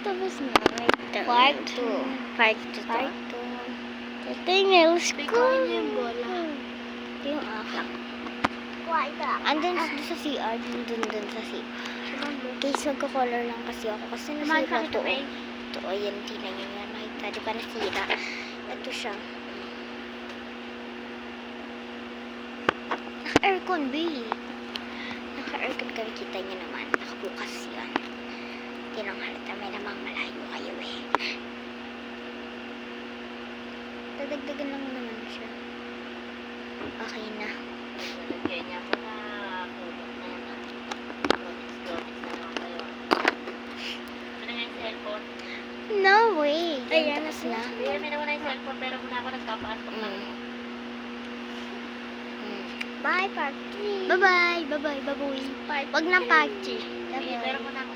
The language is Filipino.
tapos na. Part 2. Part 2 to. Part 2. Ito yung nails ko. Ikaw niya yung bola. Ito yung aking. Andun sa CR. Dun sa CR. Guys, magko-color lang kasi ako. Kasi nasira to. Ito, ayan, tingnan nyo yan. Nakita, di ba nasira? Ito siya. Naka-aircon, babe. Naka-aircon kami. Kita nyo naman. Nakabukas yan. Hindi nang halata. May namang malayo kayo eh. Dadagdagan lang naman siya. Okay na. Lagyan niya mo na kulot na yan. Loadings na naman kayo. Ano nga yung cellphone? No way. Ayan, Tapos na. Ayan, may naman na yung cellphone pero muna ako nagpapasok na. Bye, Park 3. Bye-bye. Bye-bye. Baboy. Wag na Park 3. Meron mo na